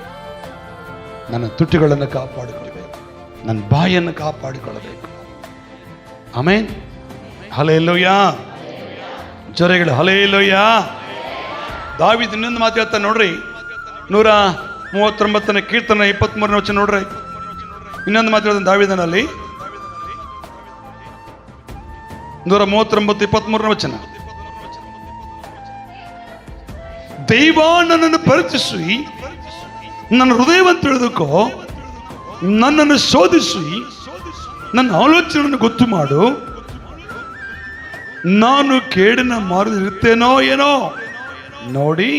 ನನ್ನ ತುಟಿಗಳನ್ನು ಕಾಪಾಡಿಕೊಳ್ಳಬೇಕು, ನನ್ನ ಬಾಯನ್ನು ಕಾಪಾಡಿಕೊಳ್ಳಬೇಕು. ಆಮೆನ್. ಹಲ್ಲೆಲೂಯಾ. ಜೊರೆಗಳು ಹಲ್ಲೆಲೂಯಾ. ದಾವೀದ ಇನ್ನೊಂದು ಮಾತು ಹೇಳ್ತಾನೆ ನೋಡ್ರಿ, 139ನೇ ಕೀರ್ತನೆ 23ನೇ ವಚನ ನೋಡ್ರಿ. ಇನ್ನೊಂದು ಮಾತು ಹೇಳ್ತಾನೆ ದಾವೀದನಲ್ಲಿ, 139 23ನೇ ವಚನ. ದೈವ ನನ್ನನ್ನು ಪರೀಕ್ಷಿಸಿ, ನನ್ನ ಹೃದಯವನ್ನು ತಿಳಿದುಕೋ, ನನ್ನನ್ನು ಶೋಧಿಸಿ, ನನ್ನ ಆಲೋಚನೆಯನ್ನು ಗೊತ್ತು ಮಾಡು. ನಾನು ಕೇಡಿನ ಮಾರ್ಗದಲ್ಲಿರುತ್ತೇನೋ ಏನೋ ನೋಡಿ.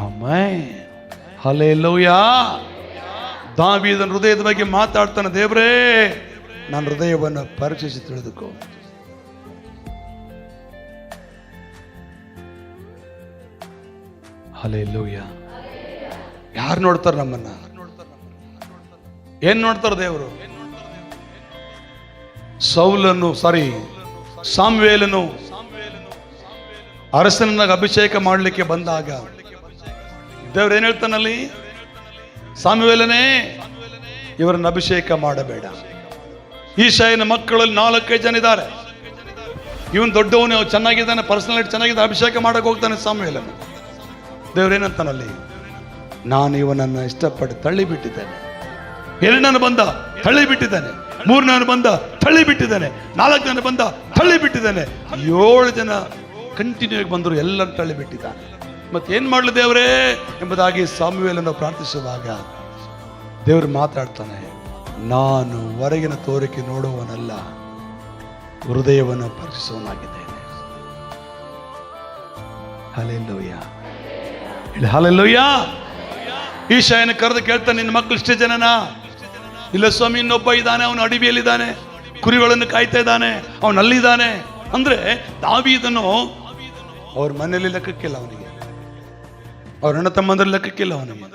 ಆಮೆನ್. ಹಲ್ಲೆಲೂಯಾ. ದಾವೀದನ ಹೃದಯದ ಬಗ್ಗೆ ಮಾತಾಡ್ತಾನೆ. ದೇವರೇ, ನನ್ನ ಹೃದಯವನ್ನು ಪರೀಕ್ಷಿಸಿ ತಿಳಿದುಕೋ. ಹಲ್ಲೆಲೂಯಾ. ಯಾರು ನೋಡ್ತಾರೆ ನಮ್ಮನ್ನ? ಏನ್ ನೋಡ್ತಾರೆ ದೇವರು? ಸಾಮ್ವೇಲನು ಅರಸನಾಗ ಅಭಿಷೇಕ ಮಾಡಲಿಕ್ಕೆ ಬಂದಾಗ ದೇವ್ರು ಏನ್ ಹೇಳ್ತಾನಲ್ಲಿ? ಸಾಮ್ವೇಲನೇ, ಇವರನ್ನ ಅಭಿಷೇಕ ಮಾಡಬೇಡ. ಈಶಾಯನ ಮಕ್ಕಳಲ್ಲಿ 4-5 ಜನ ಇದ್ದಾರೆ. ಇವನ್ ದೊಡ್ಡವನು, ಚೆನ್ನಾಗಿದ್ದಾನೆ, ಪರ್ಸನಾಲಿಟಿ ಚೆನ್ನಾಗಿದೆ, ಅಭಿಷೇಕ ಮಾಡಕ್ ಹೋಗ್ತಾನೆ ಸಾಮ್ವೇಲನು. ದೇವ್ರೇನಂತಾನಲ್ಲಿ? ನಾನು ಇವನನ್ನು ಇಷ್ಟಪಟ್ಟು ತಳ್ಳಿಬಿಟ್ಟಿದ್ದೇನೆ. 2 ಬಂದ ತಳ್ಳಿಬಿಟ್ಟಿದ್ದಾನೆ, 3 ಬಂದ ತಳ್ಳಿಬಿಟ್ಟಿದ್ದಾನೆ, 4 ಬಂದ ತಳ್ಳಿಬಿಟ್ಟಿದ್ದಾನೆ, 7 ಜನ ಕಂಟಿನ್ಯೂ ಆಗಿ ಬಂದರು, ಎಲ್ಲರೂ ತಳ್ಳಿಬಿಟ್ಟಿದ್ದಾನೆ. ಮತ್ತೇನ್ ಮಾಡಲು ದೇವರೇ ಎಂಬುದಾಗಿ ಸಾಮುವೇಲನ್ನು ಪ್ರಾರ್ಥಿಸುವಾಗ ದೇವರು ಮಾತಾಡ್ತಾನೆ, ನಾನು ಹೊರಗಿನ ತೋರಿಕೆ ನೋಡುವವನಲ್ಲ, ಹೃದಯವನ್ನು ಪರೀಕ್ಷಿಸುವವನಾಗಿದ್ದೇನೆ. Hallelujah, hallelujah. ಈಶಾಯನ ಕರೆದು ಕೇಳ್ತಾನೆ, ನಿನ್ನ ಮಕ್ಕಳು ಇಷ್ಟೇ ಜನನಾ? ಇಲ್ಲ ಸ್ವಾಮಿ, ಇನ್ನೊಬ್ಬ ಇದ್ದಾನೆ, ಅವನು ಅಡವಿಯಲ್ಲಿದ್ದಾನೆ, ಕುರಿಗಳನ್ನು ಕಾಯ್ತಾ ಇದ್ದಾನೆ, ಅವನಲ್ಲಿದ್ದಾನೆ. ಅಂದ್ರೆ ದಾವೀದನು ಅವ್ರ ಮನೆಯಲ್ಲಿ ಲೆಕ್ಕಕ್ಕಿಲ್ಲ, ಅವನಿಗೆ ಅವ್ರ ಅಣ್ಣ ತಮ್ಮಂದ್ರ ಲೆಕ್ಕಕ್ಕಿಲ್ಲ, ಅವನಿಗೆ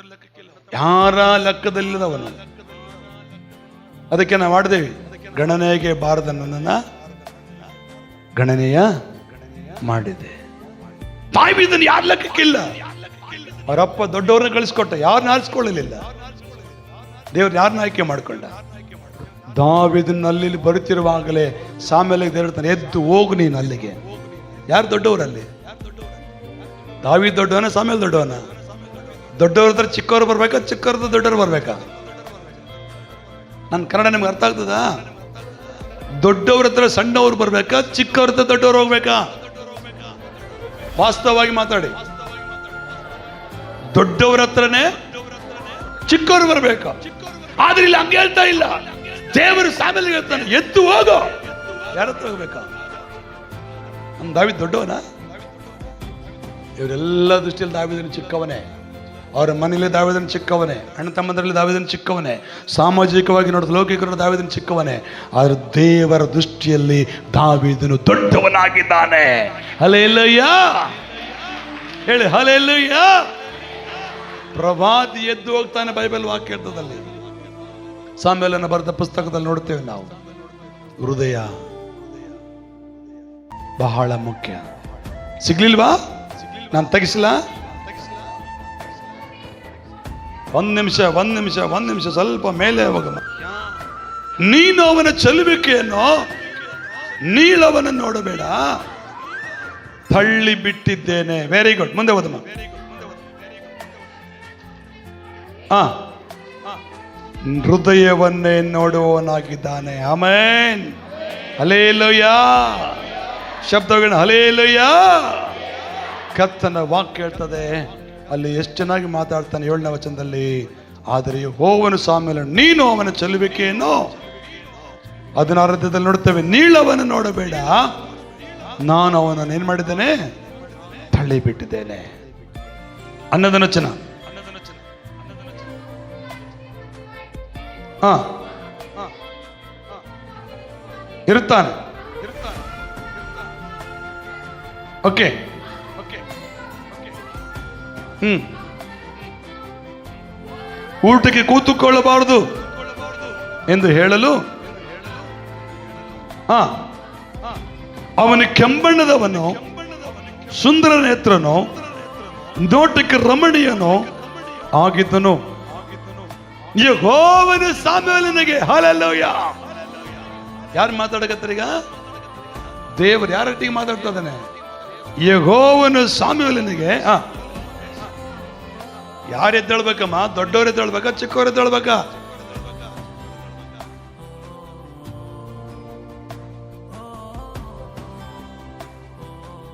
ಯಾರ ಲೆಕ್ಕದಲ್ಲಿದ್ದವನು. ಅದಕ್ಕೆ ನಾವು ಮಾಡಿದೇವಿ, ಗಣನೆಗೆ ಬಾರದ ನನ್ನನ್ನ ಗಣನೆಯ ಮಾಡಿದೆ. ದಾವೀದನು ಯಾರ ಲೆಕ್ಕಕ್ಕಿಲ್ಲ. ಅವರಪ್ಪ ದೊಡ್ಡವ್ರನ್ನ ಕಳಿಸ್ಕೊಟ್ಟ, ಯಾರನ್ನ ಆರಿಸ್ಕೊಳ್ಳಲಿಲ್ಲ. ದೇವ್ರು ಯಾರನ್ನ ಆಯ್ಕೆ ಮಾಡ್ಕೊಂಡ? ದಾವೀದನಲ್ಲಿ ಬರುತ್ತಿರುವಾಗಲೇ ಸಾಮೇಲಿಗೆ ಹೇಳ್ತಾನೆ, ಎದ್ದು ಹೋಗು ನೀನು ಅಲ್ಲಿಗೆ. ಯಾರು ದೊಡ್ಡವರಲ್ಲಿ? ದಾವೀದ ದೊಡ್ಡವನ, ಸಾಮೇಲ್ ದೊಡ್ಡವನ? ದೊಡ್ಡವ್ರ ಹತ್ರ ಚಿಕ್ಕವ್ರು ಬರ್ಬೇಕಾ, ಚಿಕ್ಕವ್ರ ಹತ್ರ ದೊಡ್ಡವ್ರು ಬರ್ಬೇಕಾ? ನನ್ನ ಕನ್ನಡ ನಿಮ್ಗೆ ಅರ್ಥ ಆಗ್ತದಾ? ದೊಡ್ಡವ್ರ ಹತ್ರ ಸಣ್ಣವ್ರು ಬರ್ಬೇಕಾ, ಚಿಕ್ಕವ್ರ ಹತ್ರ ದೊಡ್ಡವ್ರು ಹೋಗ್ಬೇಕಾ? ವಾಸ್ತವವಾಗಿ ಮಾತಾಡಿ. ದೊಡ್ಡವ್ರ ಹತ್ರನೇ ಚಿಕ್ಕವ್ರು ಬರ್ಬೇಕಾ? ಆದ್ರೆ ಇಲ್ಲಿ ಹಂಗೆ ಹೇಳ್ತಾ ಇಲ್ಲ. ದೇವರು ಸಾಮೇಲಿಗೆ ಹೇಳ್ತಾನೆ, ಎದ್ದು ಹೋಗೋ. ಯಾರ ಹತ್ರ ಹೋಗ್ಬೇಕಾ? ನಮ್ಮ ದಾವೀದ ದೊಡ್ಡವನ? ಇವರೆಲ್ಲ ದೃಷ್ಟಿಯಲ್ಲಿ ದಾವೀದನ ಚಿಕ್ಕವನೇ. ಅವರ ಮನೆಯಲ್ಲಿ ದಾವೀದನ ಚಿಕ್ಕವನೇ, ಅಣ್ಣ ತಮ್ಮಂದರಲ್ಲಿ ದಾವೀದನ ಚಿಕ್ಕವನೇ, ಸಾಮಾಜಿಕವಾಗಿ ನೋಡಿದ ಲೌಕಿಕರು ದಾವೀದನ ಚಿಕ್ಕವನೇ. ಆದ್ರೆ ದೇವರ ದೃಷ್ಟಿಯಲ್ಲಿ ದಾವೀದನು ದೊಡ್ಡವನಾಗಿದ್ದಾನೆ. ಹಲ್ಲೆಲೂಯಾ, ಹೇಳಿ ಹಲ್ಲೆಲೂಯಾ. ಪ್ರವಾದಿ ಎದ್ದು ಹೋಗ್ತಾನೆ, ಬೈಬಲ್ ವಾಕ್ಯದಲ್ಲಿ ಸಾಮ್ಯಲನ ಬರೆದ ಪುಸ್ತಕದಲ್ಲಿ ನೋಡ್ತೇವೆ ನಾವು. ಹೃದಯ ಬಹಳ ಮುಖ್ಯ. ಸಿಗ್ಲಿಲ್ವಾ? ನಾನು ತೆಗಿಸಲ? ಒಂದ್ ನಿಮಿಷ ಸ್ವಲ್ಪ ಮೇಲೆ ಹೋಗಮ್ಮ. ನೀನು ಅವನ ಚೆಲುವಿಕೆಯನ್ನು, ನೀಳವನ್ನು ನೋಡಬೇಡ, ತಳ್ಳಿ ಬಿಟ್ಟಿದ್ದೇನೆ. ವೆರಿ ಗುಡ್, ಮುಂದೆ ಹೋದಮ್ಮ. ಹೃದಯವನ್ನೇ ನೋಡುವವನಾಗಿದ್ದಾನೆ. Amen, hallelujah. ಶಬ್ದಗಳು ಹಲ್ಲೆಲೂಯಾ. ಕರ್ತನ ವಾಕ್ಯ ಹೇಳ್ತದೆ, ಅಲ್ಲಿ ಎಷ್ಟು ಚೆನ್ನಾಗಿ ಮಾತಾಡ್ತಾನೆ 7ನೇ ವಚನದಲ್ಲಿ. ಆದರೆ ಯೆಹೋವನು ಸಾಮ್ಯೇಲನು, ನೀನು ಅವನ ಚೆಲುವಿಕೆಯನ್ನು, 16ರಲ್ಲಿ ನೋಡ್ತೇವೆ, ನೀಳವನ್ನು ನೋಡಬೇಡ, ನಾನು ಅವನನ್ನು ಏನ್ ಮಾಡಿದ್ದೇನೆ? ತಳ್ಳಿ ಬಿಟ್ಟಿದ್ದೇನೆ. 11ನೇ ವಚನ. ಇರುತ್ತಾನೆ. ಓಕೆ, ಊಟಕ್ಕೆ ಕೂತುಕೊಳ್ಳಬಾರದು ಎಂದು ಹೇಳಲು ಅವನ ಕೆಂಬಣ್ಣದವನು, ಸುಂದರ ನೇತ್ರನು, ನೋಟಕ್ಕೆ ರಮಣೀಯನು ಆಗಿದ್ದನು. ಯೆಹೋವನು ಸಾಮ್ಯೇಲನಿಗೆ, ಹಲ್ಲೆಲೂಯಾ. ಯಾರು ಮಾತಾಡಕತ್ತೀಗ? ದೇವರು ಯಾರೊಟ್ಟಿಗೆ ಮಾತಾಡ್ತಾ ಇದ್ದಾನೆ? ಯೆಹೋವನು ಸಾಮ್ಯೇಲನಿಗೆ. ಯಾರು ಎದ್ದೇಳ್ಬೇಕಮ್ಮ? ದೊಡ್ಡವ್ರು ಎದ್ದೇಳ್ಬೇಕಾ, ಚಿಕ್ಕವ್ರು ಎದ್ದೇಳ್ಬೇಕಾ?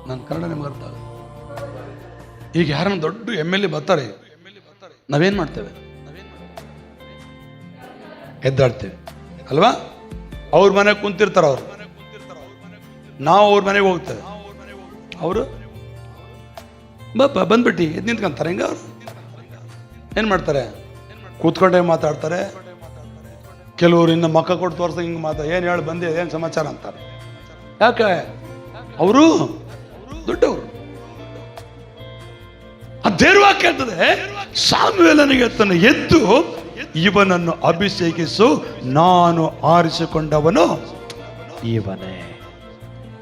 ನನ್ನ ಕನ್ನಡ ನಿಮ್ಗೆ ಅರ್ಥ ಆಗುತ್ತೆ. ಈಗ ಯಾರನ್ನ ದೊಡ್ಡ MLA ಬರ್ತಾರೆ, ನಾವೇನ್ ಮಾಡ್ತೇವೆ? ಎದ್ದಾಡ್ತೇವೆ. ಅಲ್ವಾ? ಅವ್ರ ಮನೆಗೆ ಕುಂತಿರ್ತಾರ ಅವ್ರು, ನಾವು ಅವ್ರ ಮನೆಗೆ ಹೋಗ್ತೇವೆ. ಅವರು ಬಂದ್ಬಿಟ್ಟು ಎದ್ದು ನಿಂತ್ಕೊಂತಾರೆ. ಹಿಂಗ ಅವ್ರು ಏನು ಮಾಡ್ತಾರೆ? ಕೂತ್ಕೊಂಡೇ ಮಾತಾಡ್ತಾರೆ. ಕೆಲವರು ಇನ್ನು ಮಕ್ಕ ಕೊಟ್ಟು ತೋರ್ಸ ಹಿಂಗೆ ಏನು ಹೇಳಿ ಬಂದೆ, ಏನು ಸಮಾಚಾರ ಅಂತಾರೆ. ಯಾಕೆ? ಅವರು ದೊಡ್ಡವರು. ಆ ದೇವ್ರವಾಕ್ಯ ಹೇಳ್ತದೆ, ಸಾಮುವೇಲನಿಗೆ ತನ್ನ ಎದ್ದು ಇವನನ್ನು ಅಭಿಷೇಕಿಸು, ನಾನು ಆರಿಸಿಕೊಂಡವನು ಇವನೇ.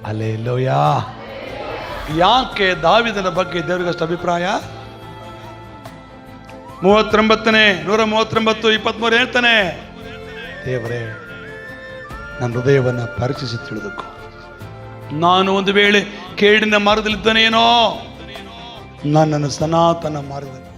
ಹಲ್ಲೆಲೂಯ. ಯಾಕೆ ದಾವೀದನ ಬಗ್ಗೆ ದೇವರಿಗಷ್ಟು ಅಭಿಪ್ರಾಯ? 139:23 ಹೇಳ್ತಾನೆ, ದೇವರೇ ನನ್ನ ಹೃದಯವನ್ನು ಪರೀಕ್ಷಿಸಿ ತಿಳಿದುಕೋ. ನಾನು ಒಂದು ವೇಳೆ ಕೇಡಿನ ಮಾರ್ಗದಲ್ಲಿದ್ದಾನೇನೋ, ನನ್ನನ್ನು ಸನಾತನ ಮಾರ್ಗದಲ್ಲಿ